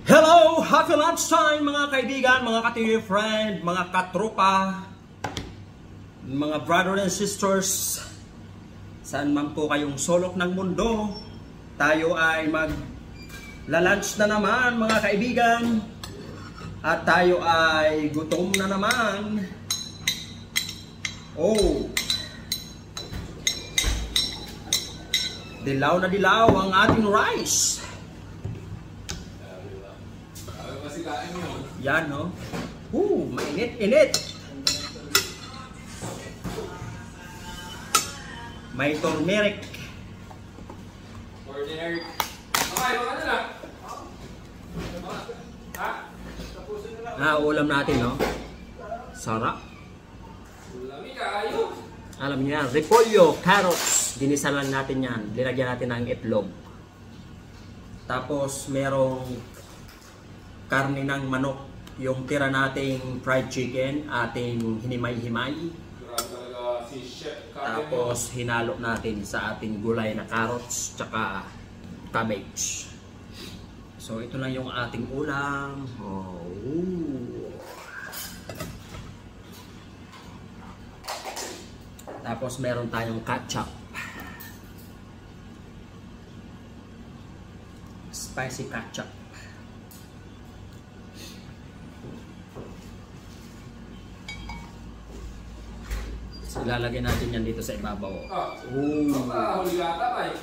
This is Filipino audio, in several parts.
Hello! Happy lunchtime mga kaibigan, mga ka-TV friend, mga katropa, mga brothers and sisters. Saan man po kayong sulok ng mundo, tayo ay mag-lunch na naman mga kaibigan. At tayo ay gutom na naman. Oh! Dilaw na dilaw ang ating rice. Yan, no? Mainit-init. May turmeric. Turmeric. Okay, ano na? Ha? Ulam natin, no? Sarap. Ulami kayo. Alam niyo yan, repolyo, carrots. Dinisa lang natin yan. Linagyan natin ng itlog. Tapos, merong karne ng manok. Yung tira nating fried chicken, ating hinimay-himay. Grabe talaga si Chef Captain. Tapos hinalo natin sa ating gulay na carrots tsaka cabbage. So ito lang yung ating ulam. Oh. Tapos meron tayong ketchup. Spicy ketchup. Ilalagay natin yan dito sa ibabaw. Huli yata ba eh?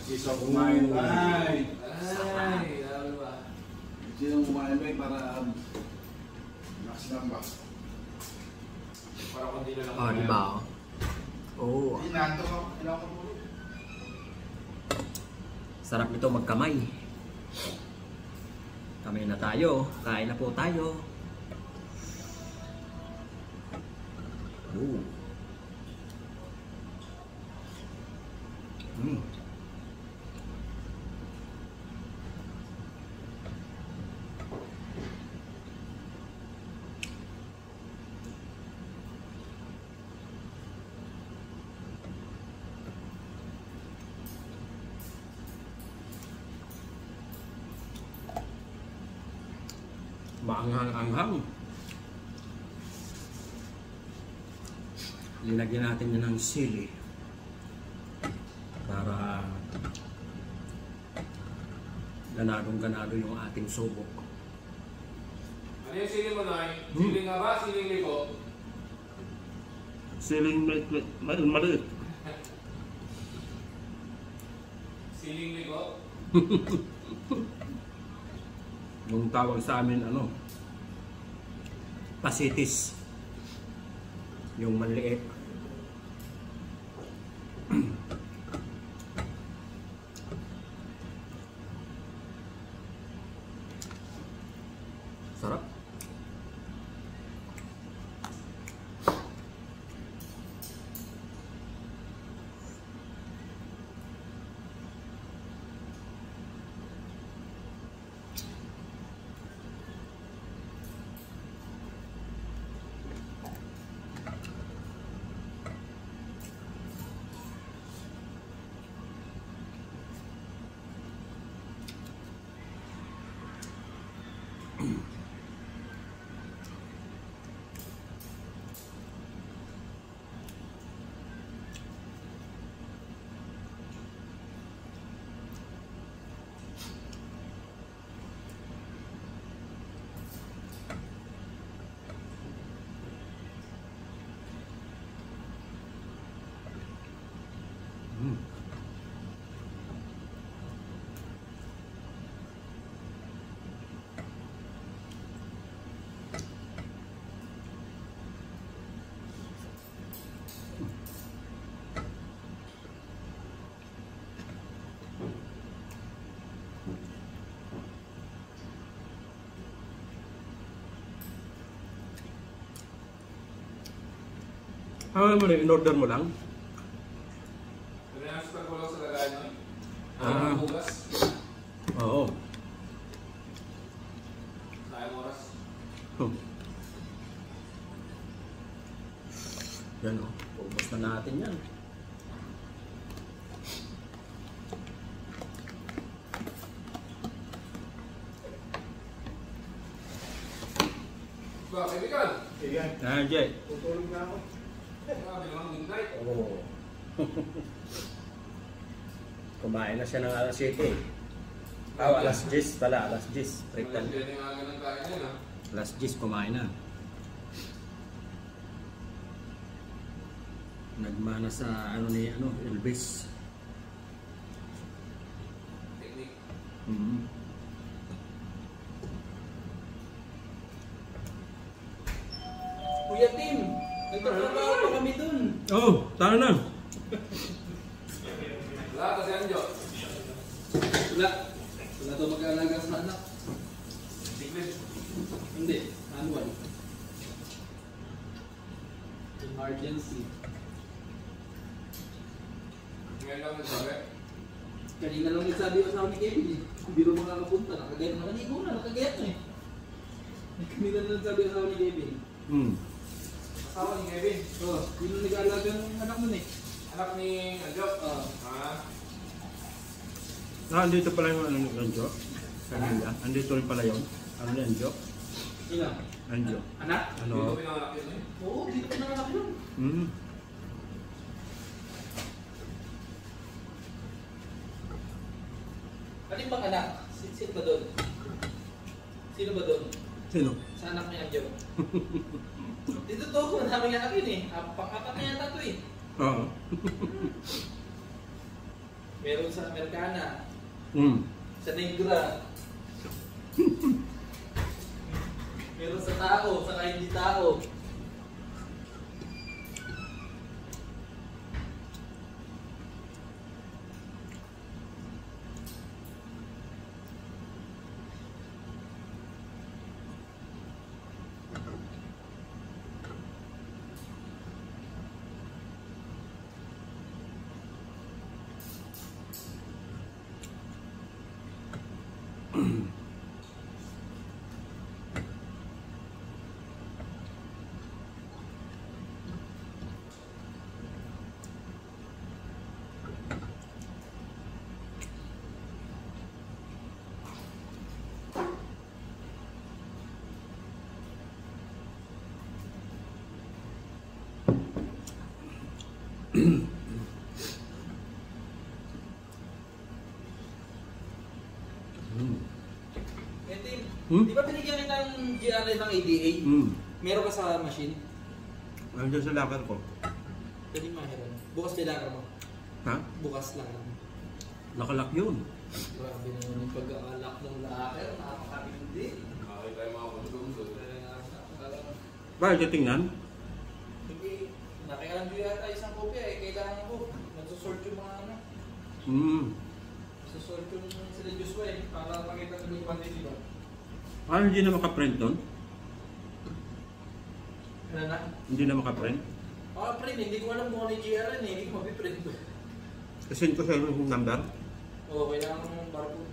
Sino kumain ba? Ay, lalo ba? Sino kumain ba para maximum ba? Para kundi na lang. Diba? Inato ko. Sarap nito magkamay. Kamay na tayo. Kain na po tayo. Maanghang-anghang. Linagyan natin yan ng sili para ganadong-ganado yung ating subok. Ano yung siling mo, Noy? Siling nga ba? Siling liko? Siling maliit. Siling liko? Yung tawag sa amin, pasitis. Yung maliit. Sarap. In-order mo lang? Pinastar ko lang sa lagayan, Noy. Hugas. Oo. Sayang oras. Yan o. Ubos na natin yan. Ba, kaibigan. Sige. Ah, Jay. Tutulog na ako. Grabe naman, midnight. Oo. Kumain na siya ng alas 7 eh. Alas 10 pala, alas 10. Freakan. Alas 10 yung aga ng kain yan, ha? Alas 10 kumain na. Nagmana sa Elvis. Technique. Kuya Tim, nagtatrabaho pa kami dun. Oh, tara na. Wala kasi Anjo. Wala. Wala daw mag-aalaga sa anak. Tignan. Hindi, annual. Emergency. Ngayon lang nagsabi. Kanina lang nagsabi ko sa akin ni Kevin eh. Hindi rin makakapunta. Nakagayat na. Naligo na, nakagayat na eh. Kanina lang nagsabi ko sa akin ni Kevin. Asawa ni Kevin. Oh, yun ang nag-aalaga ng anak nun eh. Anak ni Anjo. Oh. Ha? Ah, andito pala yung ano ni Anjo. Kanina. Andito rin pala yun. Ano ni Anjo? Sino? Anjo. Anak? Dito Ano? pinanganak yun eh. Oo, dito pinanganak yun. Hmm. Ano yung bang anak? Sino ba doon? Sino ba doon? Sino? Sa anak niya, Joe. Dito to, madaming anak yun eh. Pang-apat na yata to eh. Oo. Meron sa Amerikana, Hmm. sa Negra. Meron sa tao, sa hindi tao. Di ba binigyan kita ng GRA ng ADA? Hmm. Meron ka sa machine? Andiyan sa lakad ko. Pwede mahiran. Bukas kailangan mo. Ha? Bukas lang. Nakalak yun. Grabe naman yung pag-aalak ng laker. Napakabindi. Makakita tayo mga kundong-dong. Bakit ka tingnan? Hindi. Nakialam ko yata isang kopya eh. Kailangan ko. Nagsusort yung mga ano. Hmm. Nagsusort yung sila Joshua eh. Para makita ko yung quantity ba? Ah, hindi na makaprint doon? Ano na? Hindi na makaprint? Print. Hindi ko alam kung ano yung GRA eh. Hindi ko mapiprint ko. Kasi ko sa yung number. Oo, kailangan ko para po.